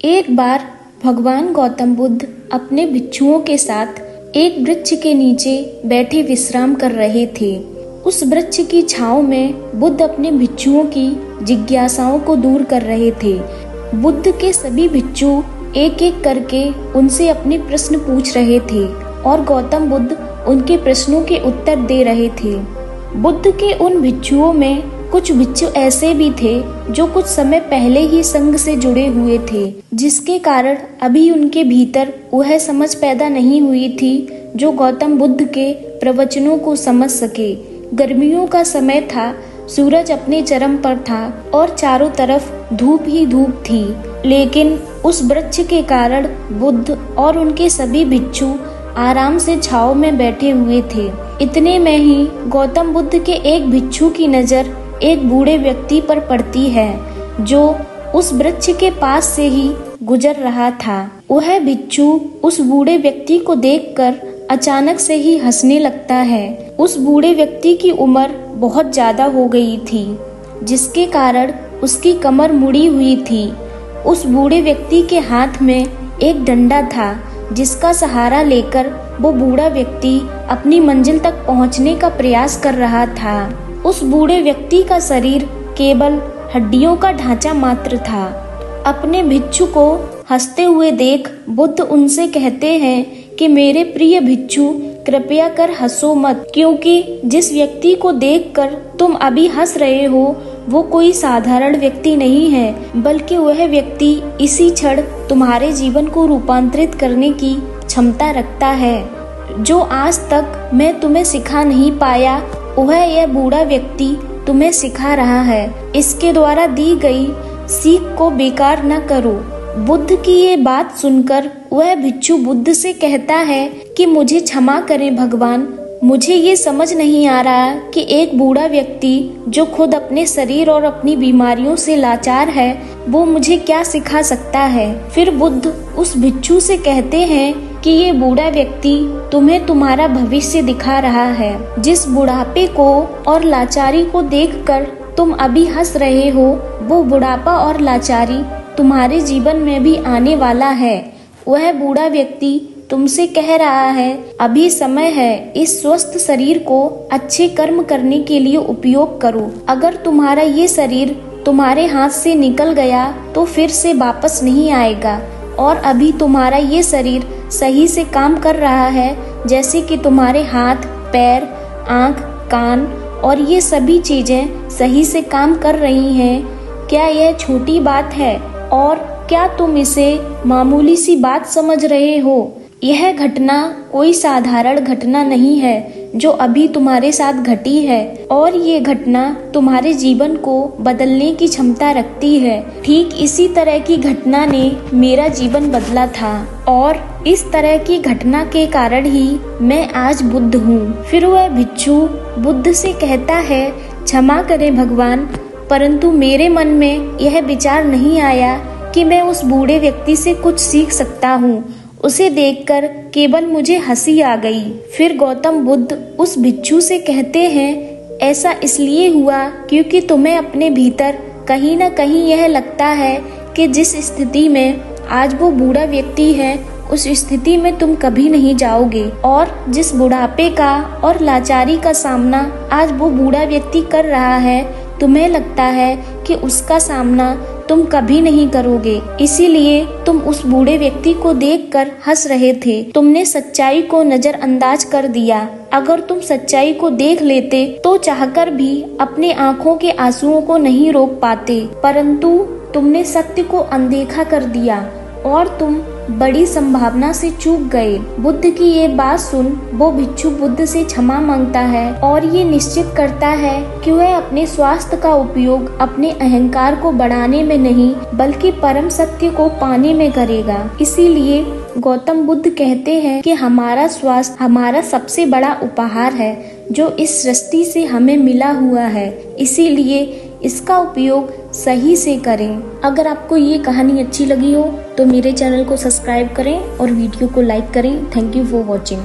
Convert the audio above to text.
एक बार भगवान गौतम बुद्ध अपने भिक्षुओं के साथ एक वृक्ष के नीचे बैठे विश्राम कर रहे थे। उस वृक्ष की छांव में बुद्ध अपने भिक्षुओं की जिज्ञासाओं को दूर कर रहे थे। बुद्ध के सभी भिक्षु एक एक करके उनसे अपने प्रश्न पूछ रहे थे और गौतम बुद्ध उनके प्रश्नों के उत्तर दे रहे थे। बुद्ध के उन भिक्षुओं में कुछ भिक्षु ऐसे भी थे जो कुछ समय पहले ही संघ से जुड़े हुए थे, जिसके कारण अभी उनके भीतर वह समझ पैदा नहीं हुई थी जो गौतम बुद्ध के प्रवचनों को समझ सके। गर्मियों का समय था, सूरज अपने चरम पर था और चारों तरफ धूप ही धूप थी, लेकिन उस वृक्ष के कारण बुद्ध और उनके सभी भिक्षु आराम से छांव में बैठे हुए थे। इतने में ही गौतम बुद्ध के एक भिक्षु की नजर एक बूढ़े व्यक्ति पर पड़ती है जो उस वृक्ष के पास से ही गुजर रहा था। वह भिक्षु उस बूढ़े व्यक्ति को देखकर अचानक से ही हंसने लगता है। उस बूढ़े व्यक्ति की उम्र बहुत ज्यादा हो गई थी, जिसके कारण उसकी कमर मुड़ी हुई थी। उस बूढ़े व्यक्ति के हाथ में एक डंडा था, जिसका सहारा लेकर वो बूढ़ा व्यक्ति अपनी मंजिल तक पहुंचने का प्रयास कर रहा था। उस बूढ़े व्यक्ति का शरीर केवल हड्डियों का ढांचा मात्र था। अपने भिक्षु को हंसते हुए देख बुद्ध उनसे कहते हैं कि मेरे प्रिय भिक्षु, कृपया कर हंसो मत, क्योंकि जिस व्यक्ति को देखकर तुम अभी हंस रहे हो वो कोई साधारण व्यक्ति नहीं है, बल्कि वह व्यक्ति इसी क्षण तुम्हारे जीवन को रूपांतरित करने की क्षमता रखता है। जो आज तक मैं तुम्हें सिखा नहीं पाया वह यह बूढ़ा व्यक्ति तुम्हें सिखा रहा है। इसके द्वारा दी गई सीख को बेकार न करो। बुद्ध की ये बात सुनकर वह भिक्षु बुद्ध से कहता है कि मुझे क्षमा करें भगवान, मुझे ये समझ नहीं आ रहा कि एक बूढ़ा व्यक्ति जो खुद अपने शरीर और अपनी बीमारियों से लाचार है वो मुझे क्या सिखा सकता है। फिर बुद्ध उस भिक्षु से कहते हैं कि ये बूढ़ा व्यक्ति तुम्हें तुम्हारा भविष्य दिखा रहा है। जिस बुढ़ापे को और लाचारी को देखकर तुम अभी हंस रहे हो वो बुढ़ापा और लाचारी तुम्हारे जीवन में भी आने वाला है। वह बूढ़ा व्यक्ति तुमसे कह रहा है अभी समय है, इस स्वस्थ शरीर को अच्छे कर्म करने के लिए उपयोग करो। अगर तुम्हारा ये शरीर तुम्हारे हाथ से निकल गया तो फिर से वापस नहीं आएगा, और अभी तुम्हारा ये शरीर सही से काम कर रहा है, जैसे कि तुम्हारे हाथ, पैर, आँख, कान और ये सभी चीजें सही से काम कर रही हैं। क्या यह छोटी बात है और क्या तुम इसे मामूली सी बात समझ रहे हो? यह घटना कोई साधारण घटना नहीं है जो अभी तुम्हारे साथ घटी है, और ये घटना तुम्हारे जीवन को बदलने की क्षमता रखती है। ठीक इसी तरह की घटना ने मेरा जीवन बदला था, और इस तरह की घटना के कारण ही मैं आज बुद्ध हूँ। फिर वह भिक्षु बुद्ध से कहता है, क्षमा करें भगवान, परंतु मेरे मन में यह विचार नहीं आया कि मैं उस बूढ़े व्यक्ति से कुछ सीख सकता हूँ। उसे देखकर केवल मुझे हंसी आ गई। फिर गौतम बुद्ध उस भिक्षु से कहते हैं, ऐसा इसलिए हुआ क्योंकि तुम्हें अपने भीतर कहीं न कहीं यह लगता है कि जिस स्थिति में आज वो बूढ़ा व्यक्ति है उस स्थिति में तुम कभी नहीं जाओगे, और जिस बुढ़ापे का और लाचारी का सामना आज वो बूढ़ा व्यक्ति कर रहा है तुम्हें लगता है कि उसका सामना तुम कभी नहीं करोगे, इसीलिए तुम उस बूढ़े व्यक्ति को देखकर हंस रहे थे। तुमने सच्चाई को नजरअंदाज कर दिया। अगर तुम सच्चाई को देख लेते तो चाहकर भी अपने आंखों के आंसुओं को नहीं रोक पाते, परंतु तुमने सत्य को अनदेखा कर दिया और तुम बड़ी संभावना से चूक गए। बुद्ध की ये बात सुन वो भिक्षु बुद्ध से क्षमा मांगता है और ये निश्चित करता है कि वह अपने स्वास्थ्य का उपयोग अपने अहंकार को बढ़ाने में नहीं बल्कि परम सत्य को पाने में करेगा। इसीलिए गौतम बुद्ध कहते हैं कि हमारा स्वास्थ्य हमारा सबसे बड़ा उपहार है जो इस सृष्टि से हमें मिला हुआ है, इसीलिए इसका उपयोग सही से करें। अगर आपको ये कहानी अच्छी लगी हो तो मेरे चैनल को सब्सक्राइब करें और वीडियो को लाइक करें। Thank you for watching.